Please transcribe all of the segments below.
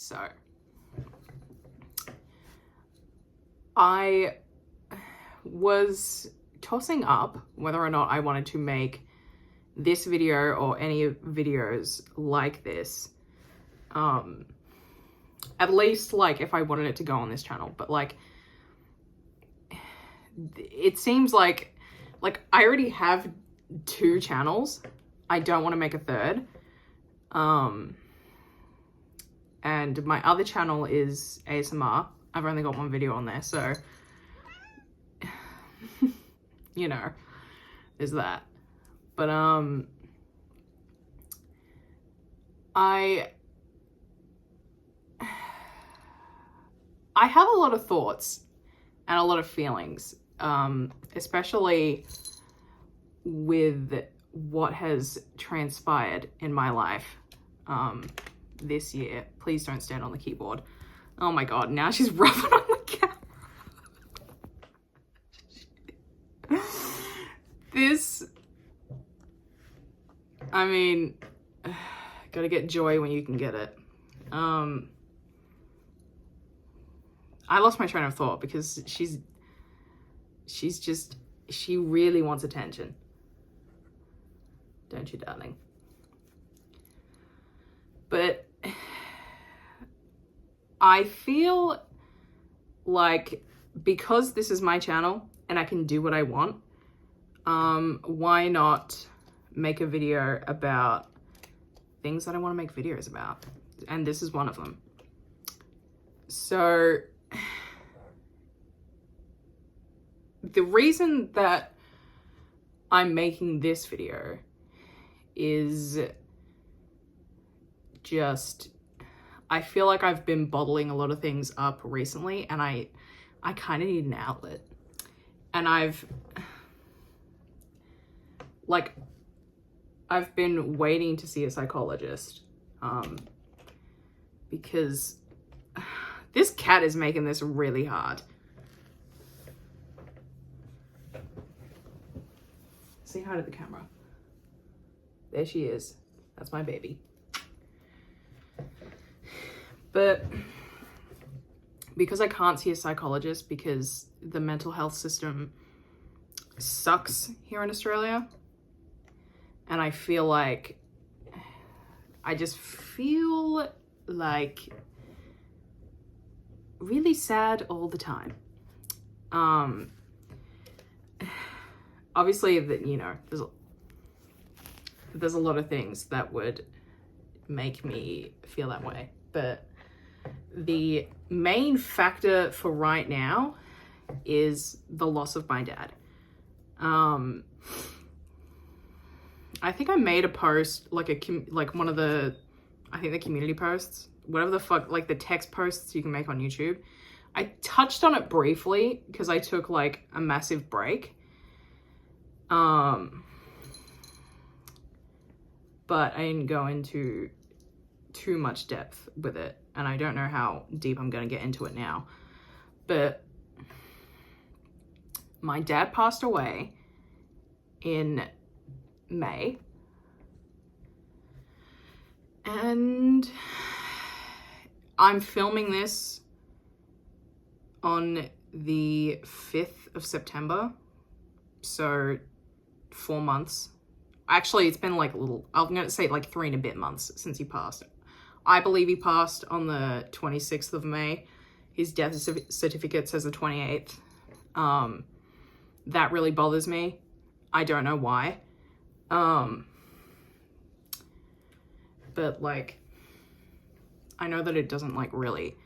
So I was tossing up whether or not I wanted to make this video or any videos like this. At least like if I wanted it to go on this channel, but like it seems like I already have 2 channels. I don't want to make a third. And my other channel is ASMR. I've only got 1 video on there, so you know, there's that. But I have a lot of thoughts and a lot of feelings, especially with what has transpired in my life this year. Please don't stand on the keyboard. Oh my god, now she's rubbing on the camera. This, I mean, gotta get joy when you can get it. I lost my train of thought because she really wants attention. Don't you, darling? But I feel like because this is my channel and I can do what I want, why not make a video about things that I want to make videos about? And this is one of them. So the reason that I'm making this video is just, I feel like I've been bottling a lot of things up recently, and I kind of need an outlet. And I've been waiting to see a psychologist, because this cat is making this really hard. Say hi to the camera. There she is. That's my baby. But because I can't see a psychologist because the mental health system sucks here in Australia, and I feel like really sad all the time. Obviously, that, you know, there's a lot of things that would make me feel that way, but the main factor for right now is the loss of my dad. I think I made a post, like one of the, I think the community posts, whatever the fuck, like the text posts you can make on YouTube. I touched on it briefly because I took like a massive break. But I didn't go into too much depth with it, and I don't know how deep I'm going to get into it now. But my dad passed away in May, and I'm filming this on the 5th of September, so 4 months. Actually, it's been like I'm going to say like 3 and a bit months since he passed. I believe he passed on the 26th of May. His death certificate says the 28th. That really bothers me. I don't know why. But like, I know that it doesn't like really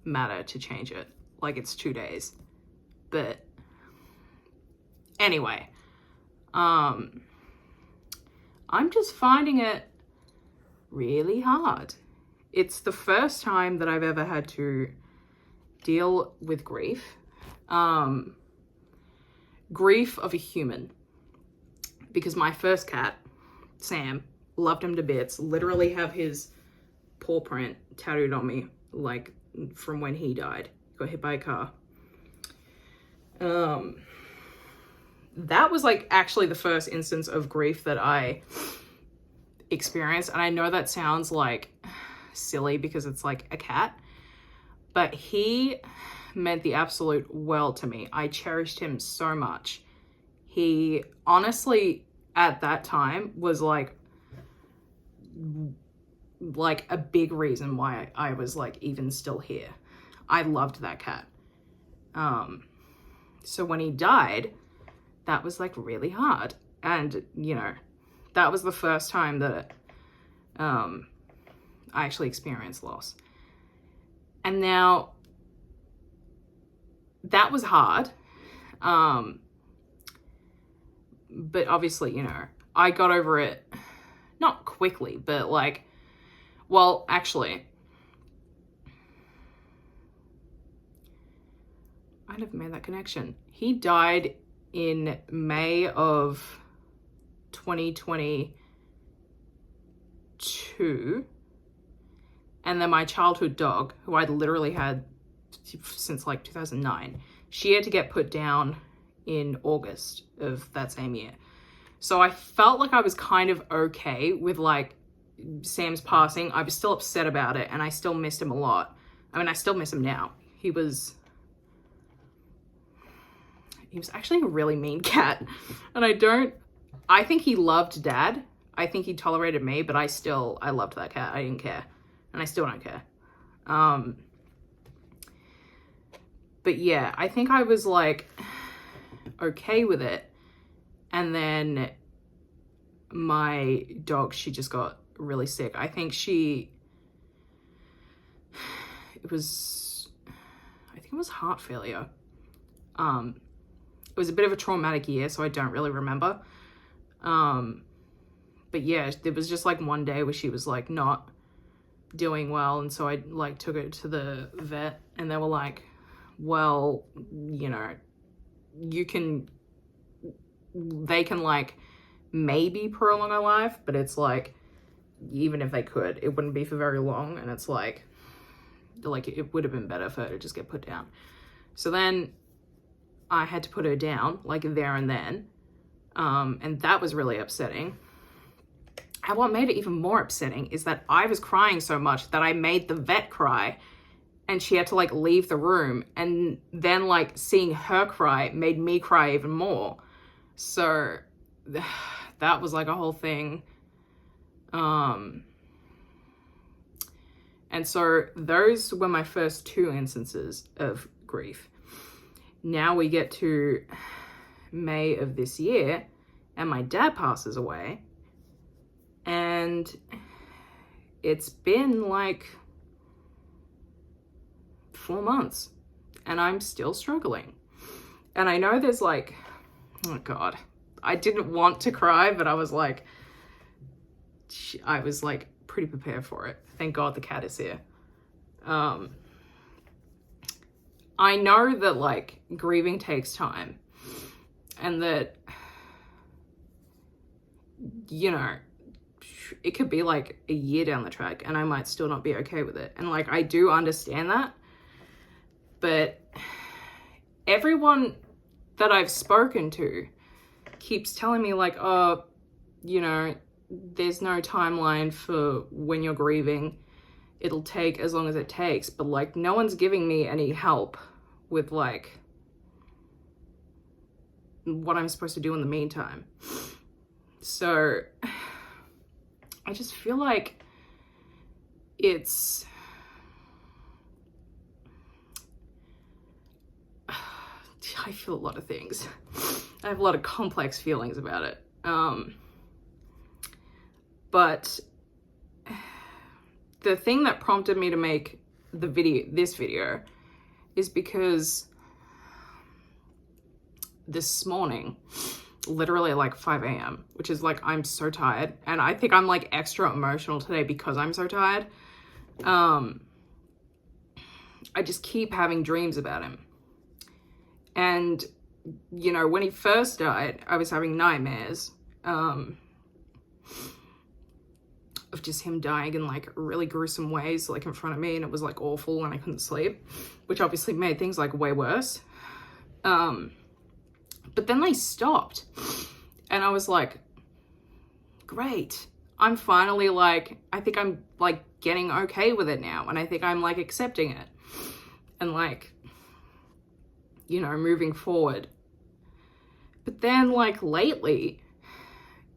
matter to change it. Like, it's 2 days. But anyway, I'm just finding it really hard. It's the first time that I've ever had to deal with grief. Grief of a human. Because my first cat, Sam, loved him to bits. Literally have his paw print tattooed on me, like, from when he died. Got hit by a car. That was like actually the first instance of grief that I experienced. And I know that sounds like silly because it's like a cat. But he meant the absolute world to me. I cherished him so much. He honestly, at that time, was like a big reason why I was like even still here. I loved that cat. So when he died, that was like really hard. And, you know, that was the first time that I actually experienced loss. And now that was hard. But obviously, you know, I got over it not quickly, but like, well, actually, I never made that connection. He died in May of 2022. And then my childhood dog, who I'd literally had since like 2009, she had to get put down in August of that same year. So I felt like I was kind of okay with like Sam's passing. I was still upset about it and I still missed him a lot. I mean, I still miss him now. He was actually a really mean cat. And I think he loved Dad. I think he tolerated me, but I loved that cat. I didn't care. And I still don't care. But yeah, I think I was like okay with it. And then my dog, she just got really sick. I think it was heart failure. It was a bit of a traumatic year, so I don't really remember. But yeah, there was just like one day where she was like not doing well, and so I like took her to the vet, and they were like, well, you know, they can like maybe prolong her life, but it's like, even if they could, it wouldn't be for very long. And it's like it would have been better for her to just get put down. So then I had to put her down like there and then. And that was really upsetting. And what made it even more upsetting is that I was crying so much that I made the vet cry, and she had to like leave the room. And then like seeing her cry made me cry even more. So that was like a whole thing. And so those were my first two instances of grief. Now we get to May of this year, and my dad passes away. And it's been like 4 months, and I'm still struggling. And I know there's like, oh God, I didn't want to cry, but I was like pretty prepared for it. Thank God the cat is here. I know that like grieving takes time, and that, you know, it could be like a year down the track and I might still not be okay with it. And like, I do understand that, but everyone that I've spoken to keeps telling me like, oh, you know, there's no timeline for when you're grieving. It'll take as long as it takes. But like, no one's giving me any help with like what I'm supposed to do in the meantime. So I just feel like I feel a lot of things. I have a lot of complex feelings about it. But the thing that prompted me to make this video is because this morning, literally like 5 a.m., which is like, I'm so tired. And I think I'm like extra emotional today because I'm so tired. I just keep having dreams about him. And, you know, when he first died, I was having nightmares of just him dying in like really gruesome ways, like in front of me, and it was like awful and I couldn't sleep, which obviously made things like way worse. But then they stopped, and I was like, great, I'm finally like, I think I'm like getting okay with it now. And I think I'm like accepting it and like, you know, moving forward. But then like lately,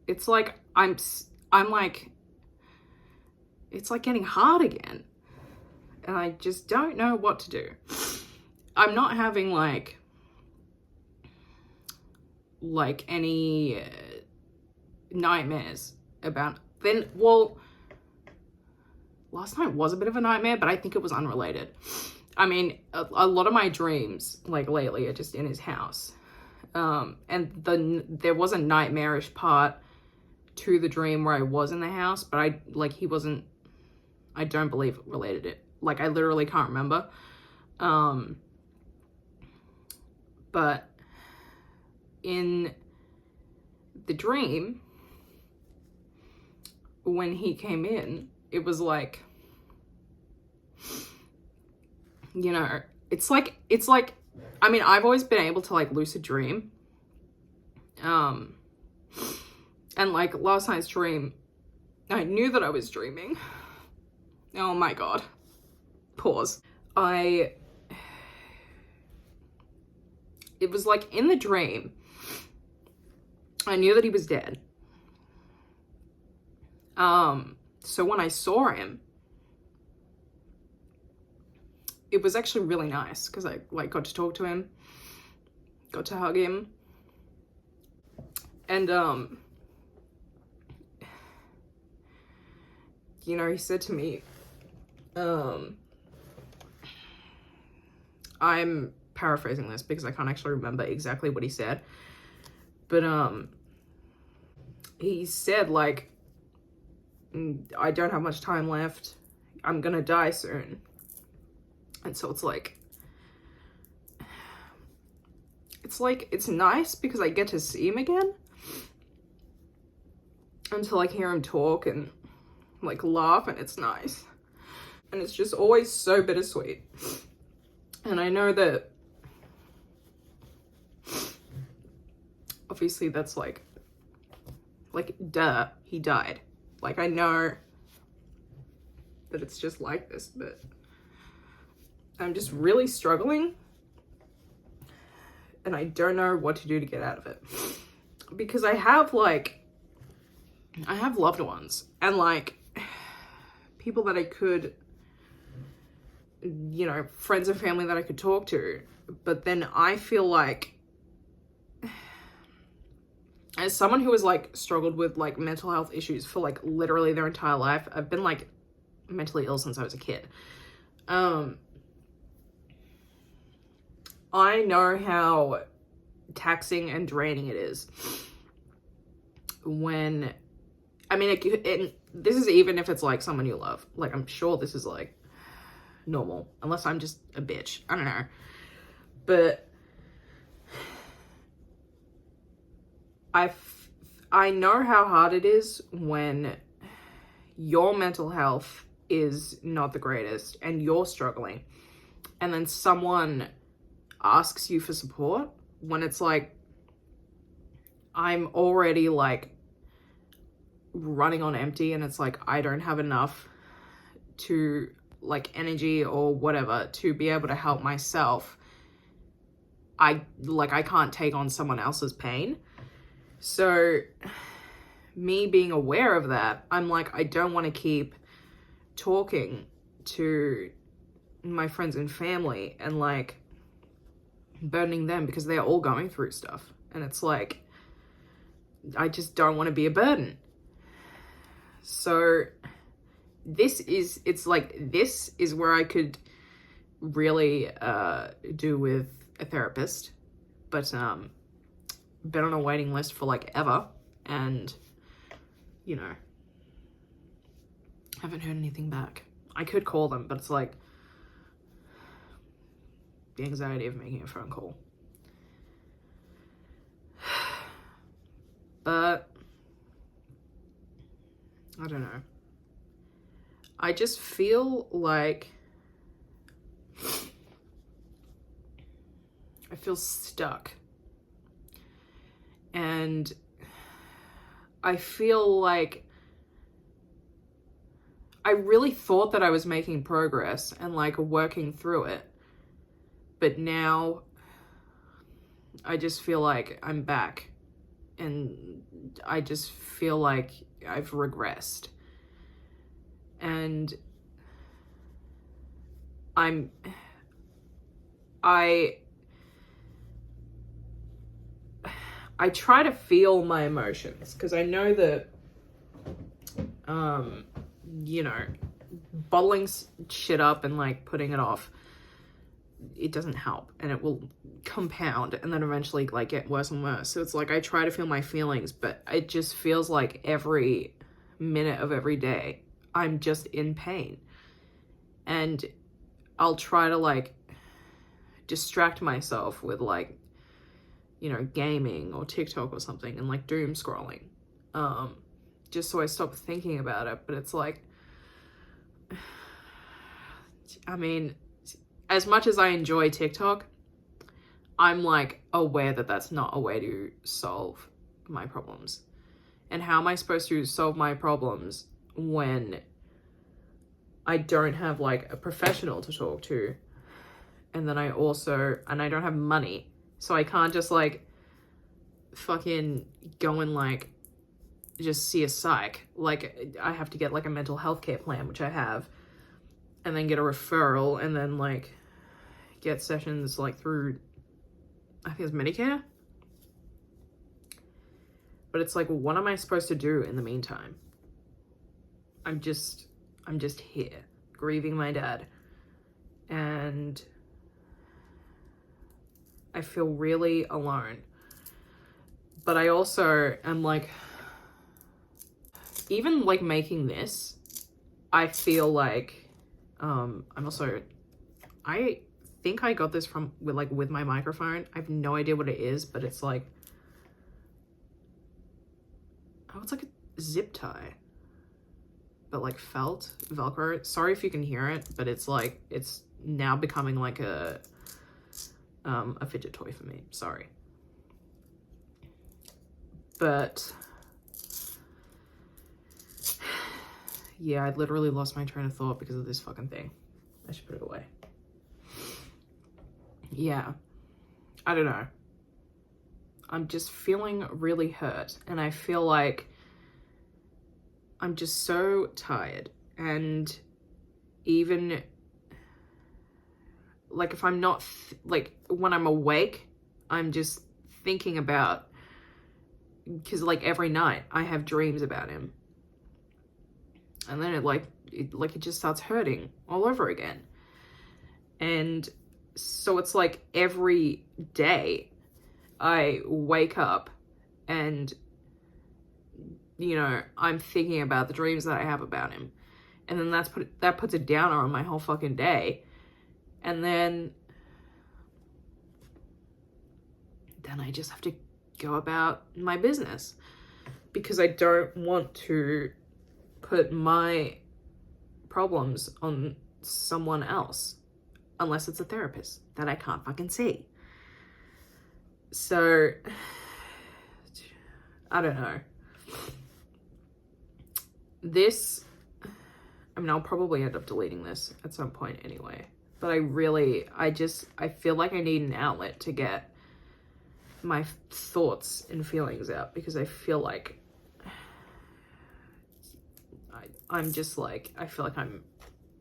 it's like, I'm like, it's like getting hard again. And I just don't know what to do. I'm not having like any nightmares about then. Well, last night was a bit of a nightmare, but I think it was unrelated. I mean, a lot of my dreams like lately are just in his house. And there was a nightmarish part to the dream where I was in the house, but I don't believe it related it. Like, I literally can't remember. But in the dream, when he came in, it was like, you know, it's like, I mean, I've always been able to like lucid dream. And like last night's dream, I knew that I was dreaming. Oh my God. Pause. It was like in the dream, I knew that he was dead. So when I saw him, it was actually really nice because I like got to talk to him, got to hug him. And, you know, he said to me, I'm paraphrasing this because I can't actually remember exactly what he said, but, he said like, I don't have much time left. I'm gonna die soon. And so it's like, it's nice because I get to see him again and to like hear him talk and like laugh, and it's nice. And it's just always so bittersweet. And I know that obviously that's like duh, he died. Like, I know that it's just like this, but I'm just really struggling and I don't know what to do to get out of it. Because I have loved ones and like people that I could, you know, friends and family that I could talk to. But then I feel like, as someone who has like struggled with like mental health issues for like literally their entire life, I've been like mentally ill since I was a kid. I know how taxing and draining it is when, I mean, this is even if it's like someone you love. Like, I'm sure this is like normal, unless I'm just a bitch. I don't know. But I know how hard it is when your mental health is not the greatest and you're struggling, and then someone asks you for support when it's like, I'm already like running on empty, and it's like I don't have enough to like energy or whatever to be able to help myself. I can't take on someone else's pain. So me being aware of that, I'm like, I don't want to keep talking to my friends and family and like burdening them because they're all going through stuff. And it's like, I just don't want to be a burden. So this is where I could really do with a therapist, but been on a waiting list for like ever, and you know, haven't heard anything back. I could call them, but it's like the anxiety of making a phone call. But I don't know. I just feel like I feel stuck. And I feel like I really thought that I was making progress and like working through it. But now I just feel like I'm back, and I just feel like I've regressed. And I try to feel my emotions, because I know that, you know, bottling shit up and like putting it off, it doesn't help, and it will compound and then eventually like get worse and worse. So it's like I try to feel my feelings, but it just feels like every minute of every day I'm just in pain. And I'll try to like distract myself with like, you know, gaming or TikTok or something, and like doom scrolling, just so I stop thinking about it. But it's like, I mean, as much as I enjoy TikTok, I'm like aware that that's not a way to solve my problems. And how am I supposed to solve my problems when I don't have like a professional to talk to? And then I don't have money. So I can't just like fucking go and like just see a psych. Like I have to get like a mental health care plan, which I have, and then get a referral, and then like get sessions like through, I think it's Medicare. But it's like, what am I supposed to do in the meantime? I'm just here grieving my dad, and I feel really alone. But I also am like, even like making this, I feel like I think I got this from with my microphone. I have no idea what it is, but it's like, oh, it's like a zip tie, but like felt Velcro. Sorry if you can hear it, but it's like, it's now becoming like a fidget toy for me. Sorry. But yeah, I literally lost my train of thought because of this fucking thing. I should put it away. Yeah, I don't know. I'm just feeling really hurt, and I feel like I'm just so tired. And even like if I'm not like when I'm awake, I'm just thinking about, because like every night I have dreams about him, and then it just starts hurting all over again. And so it's like every day I wake up and, you know, I'm thinking about the dreams that I have about him, and then that puts a downer on my whole fucking day. And then I just have to go about my business, because I don't want to put my problems on someone else, unless it's a therapist that I can't fucking see. So I don't know. I'll probably end up deleting this at some point anyway, but I feel like I need an outlet to get my thoughts and feelings out, because I feel like I'm just like, I feel like I'm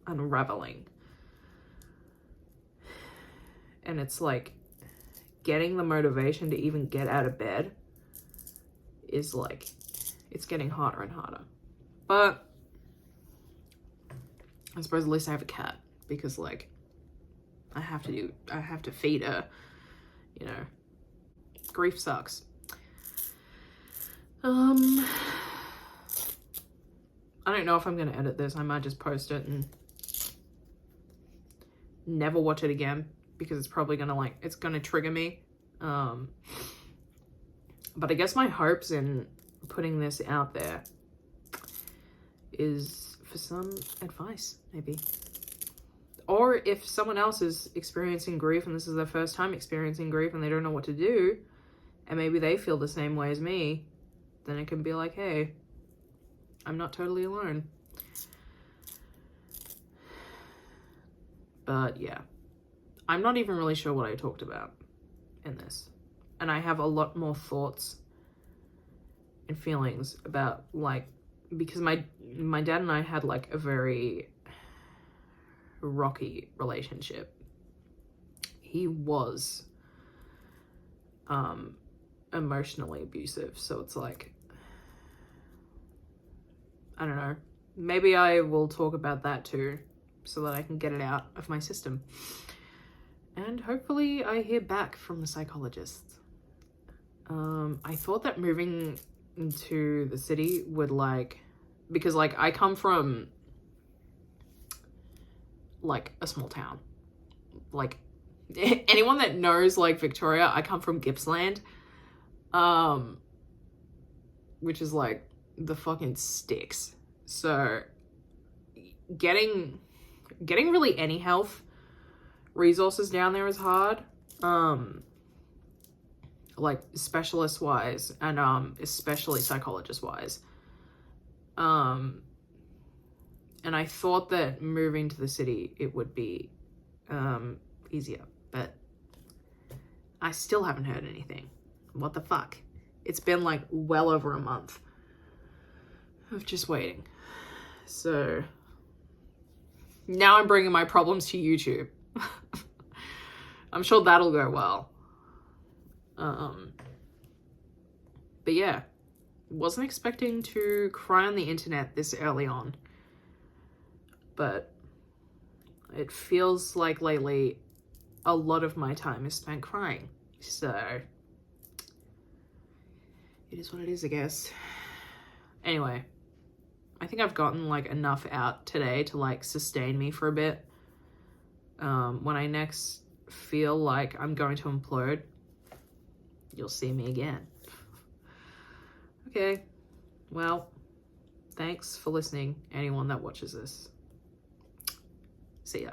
unraveling. And it's like getting the motivation to even get out of bed is like, it's getting harder and harder. But I suppose at least I have a cat, because like I have to feed her, you know. Grief sucks. I don't know if I'm gonna edit this. I might just post it and never watch it again, because it's probably gonna it's gonna trigger me. But I guess my hopes in putting this out there is for some advice, maybe. Or if someone else is experiencing grief and this is their first time experiencing grief and they don't know what to do, and maybe they feel the same way as me, then it can be like, hey, I'm not totally alone. But yeah, I'm not even really sure what I talked about in this. And I have a lot more thoughts and feelings about, like, because my dad and I had like a very rocky relationship. He was emotionally abusive, so it's like, I don't know, maybe I will talk about that too, so that I can get it out of my system, and hopefully I hear back from a psychologist. I thought that moving into the city would, like, because like I come from like a small town, like anyone that knows like Victoria, I come from Gippsland, which is like the fucking sticks. So getting really any health resources down there is hard, like specialist wise, and especially psychologist wise. And I thought that moving to the city it would be easier, but I still haven't heard anything. What the fuck? It's been like well over a month of just waiting. So now I'm bringing my problems to YouTube. I'm sure that'll go well. But yeah, wasn't expecting to cry on the internet this early on, but it feels like lately a lot of my time is spent crying. So it is what it is, I guess. Anyway, I think I've gotten like enough out today to like sustain me for a bit. When I next feel like I'm going to implode, you'll see me again. Okay, well, thanks for listening, anyone that watches this. See ya.